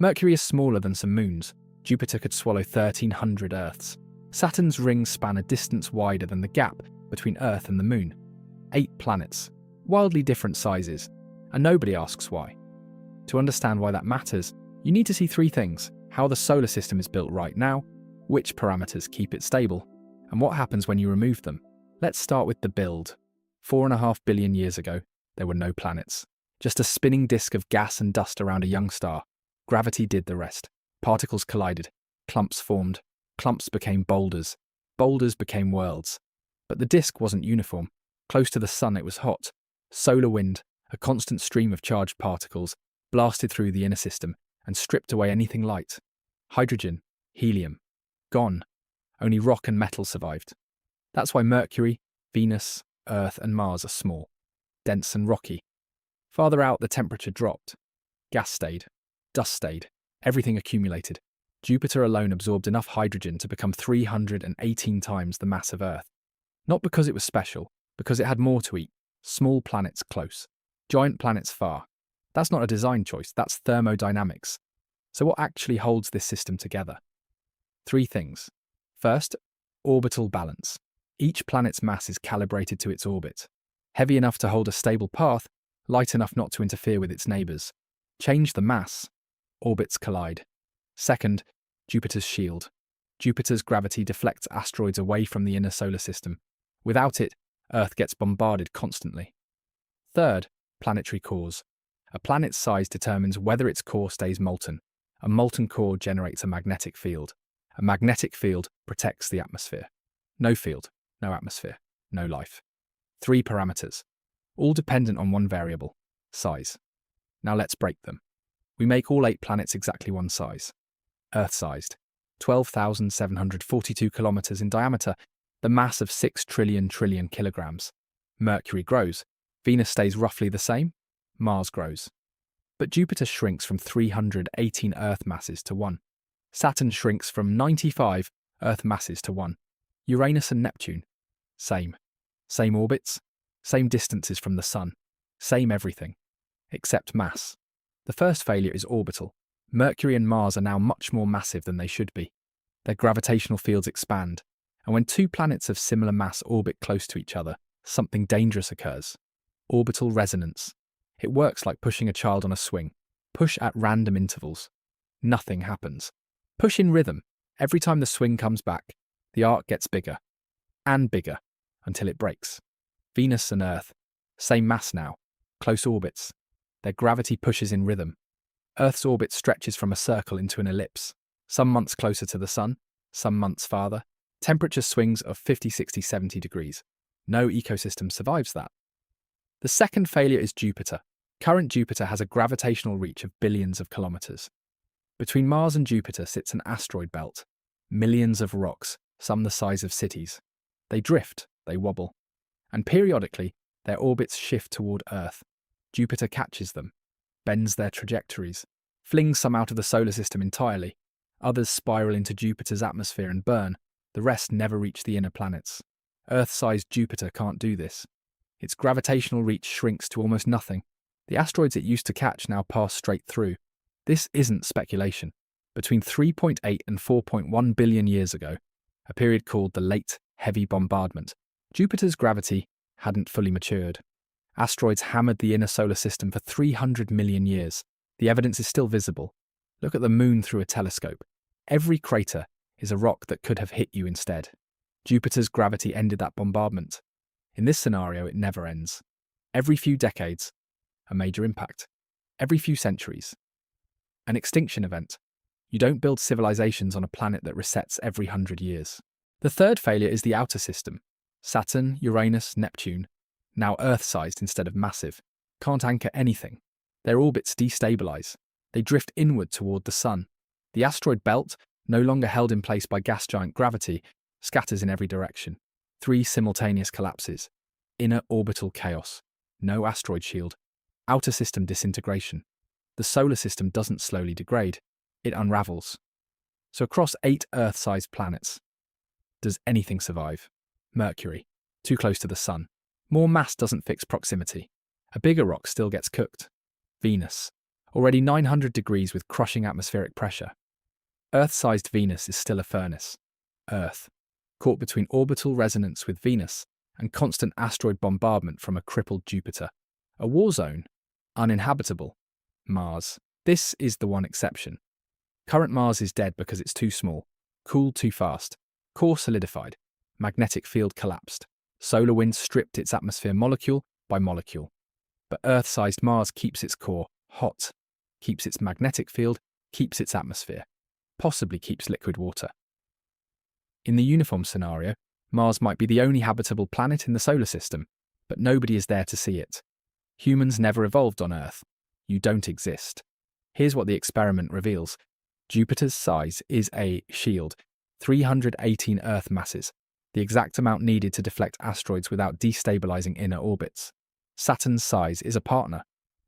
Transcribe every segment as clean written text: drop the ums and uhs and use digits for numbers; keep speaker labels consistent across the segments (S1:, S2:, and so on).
S1: Mercury is smaller than some moons. Jupiter could swallow 1,300 Earths. Saturn's rings span a distance wider than the gap between Earth and the Moon. 8 planets, wildly different sizes, and nobody asks why. To understand why that matters, you need to see 3 things: how the solar system is built right now, which parameters keep it stable, and what happens when you remove them. Let's start with the build. 4.5 billion years ago, there were no planets. Just a spinning disk of gas and dust around a young star. Gravity did the rest. Particles collided. Clumps formed. Clumps became boulders. Boulders became worlds. But the disk wasn't uniform. Close to the sun it was hot. Solar wind, a constant stream of charged particles, blasted through the inner system and stripped away anything light. Hydrogen, helium, gone. Only rock and metal survived. That's why Mercury, Venus, Earth and Mars are small, dense and rocky. Farther out, the temperature dropped. Gas stayed. Dust stayed. Everything accumulated. Jupiter alone absorbed enough hydrogen to become 318 times the mass of Earth. Not because it was special, because it had more to eat. Small planets close. Giant planets far. That's not a design choice, that's thermodynamics. So what actually holds this system together? 3 things. First, orbital balance. Each planet's mass is calibrated to its orbit. Heavy enough to hold a stable path, light enough not to interfere with its neighbours. Change the mass, orbits collide. Second, Jupiter's shield. Jupiter's gravity deflects asteroids away from the inner solar system. Without it, Earth gets bombarded constantly. Third, planetary cores. A planet's size determines whether its core stays molten. A molten core generates a magnetic field. A magnetic field protects the atmosphere. No field, no atmosphere, no life. 3 parameters, all dependent on one variable, size. Now let's break them. We make all 8 planets exactly one size. Earth-sized, 12,742 kilometers in diameter, the mass of 6 trillion kilograms. Mercury grows. Venus stays roughly the same. Mars grows. But Jupiter shrinks from 318 Earth masses to 1. Saturn shrinks from 95 Earth masses to 1. Uranus and Neptune, same. Same orbits, same distances from the Sun, same everything, except mass. The first failure is orbital. Mercury and Mars are now much more massive than they should be. Their gravitational fields expand, and when 2 planets of similar mass orbit close to each other, something dangerous occurs. Orbital resonance. It works like pushing a child on a swing. Push at random intervals. Nothing happens. Push in rhythm. Every time the swing comes back, the arc gets bigger and bigger until it breaks. Venus and Earth, same mass now, close orbits. Their gravity pushes in rhythm. Earth's orbit stretches from a circle into an ellipse, some months closer to the Sun, some months farther. Temperature swings of 50, 60, 70 degrees. No ecosystem survives that. The second failure is Jupiter. Current Jupiter has a gravitational reach of billions of kilometers. Between Mars and Jupiter sits an asteroid belt. Millions of rocks, some the size of cities. They drift, they wobble. And periodically, their orbits shift toward Earth. Jupiter catches them, bends their trajectories, flings some out of the solar system entirely. Others spiral into Jupiter's atmosphere and burn. The rest never reach the inner planets. Earth-sized Jupiter can't do this. Its gravitational reach shrinks to almost nothing. The asteroids it used to catch now pass straight through. This isn't speculation. Between 3.8 and 4.1 billion years ago, a period called the Late Heavy Bombardment, Jupiter's gravity hadn't fully matured. Asteroids hammered the inner solar system for 300 million years. The evidence is still visible. Look at the Moon through a telescope. Every crater is a rock that could have hit you instead. Jupiter's gravity ended that bombardment. In this scenario, it never ends. Every few decades, a major impact. Every few centuries, an extinction event. You don't build civilizations on a planet that resets every 100 years. The third failure is the outer system. Saturn, Uranus, Neptune, now Earth-sized instead of massive, can't anchor anything. Their orbits destabilize. They drift inward toward the Sun. The asteroid belt, no longer held in place by gas giant gravity, scatters in every direction. 3 simultaneous collapses. Inner orbital chaos. No asteroid shield. Outer system disintegration. The solar system doesn't slowly degrade. It unravels. So across 8 Earth-sized planets, does anything survive? Mercury, too close to the Sun. More mass doesn't fix proximity. A bigger rock still gets cooked. Venus, already 900 degrees with crushing atmospheric pressure. Earth-sized Venus is still a furnace. Earth, caught between orbital resonance with Venus and constant asteroid bombardment from a crippled Jupiter. A war zone, uninhabitable. Mars. This is the one exception. Current Mars is dead because it's too small, cooled too fast, core solidified, magnetic field collapsed. Solar winds stripped its atmosphere molecule by molecule. But Earth-sized Mars keeps its core hot, keeps its magnetic field, keeps its atmosphere, possibly keeps liquid water. In the uniform scenario, Mars might be the only habitable planet in the solar system, but nobody is there to see it. Humans never evolved on Earth. You don't exist. Here's what the experiment reveals. Jupiter's size is a shield, 318 Earth masses, the exact amount needed to deflect asteroids without destabilizing inner orbits. Saturn's size is a partner,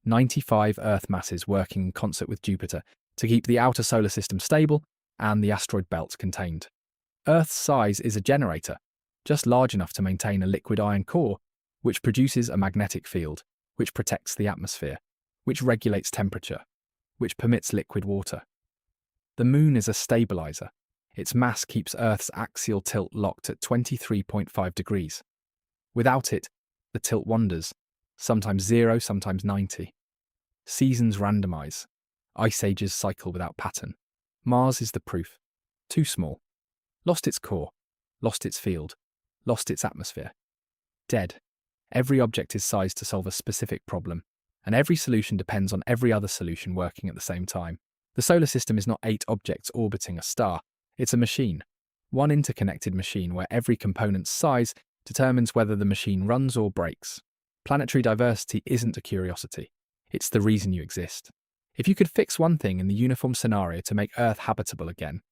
S1: 95 Earth masses working in concert with Jupiter to keep the outer solar system stable and the asteroid belt contained. Earth's size is a generator, just large enough to maintain a liquid iron core, which produces a magnetic field, which protects the atmosphere, which regulates temperature, which permits liquid water. The Moon is a stabilizer. Its mass keeps Earth's axial tilt locked at 23.5 degrees. Without it, the tilt wanders, sometimes 0, sometimes 90. Seasons randomize. Ice ages cycle without pattern. Mars is the proof. Too small. Lost its core. Lost its field. Lost its atmosphere. Dead. Every object is sized to solve a specific problem, and every solution depends on every other solution working at the same time. The solar system is not 8 objects orbiting a star. It's a machine. One interconnected machine where every component's size determines whether the machine runs or breaks. Planetary diversity isn't a curiosity. It's the reason you exist. If you could fix one thing in the uniform scenario to make Earth habitable again,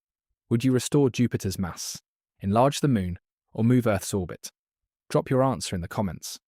S1: would you restore Jupiter's mass, enlarge the Moon, or move Earth's orbit? Drop your answer in the comments.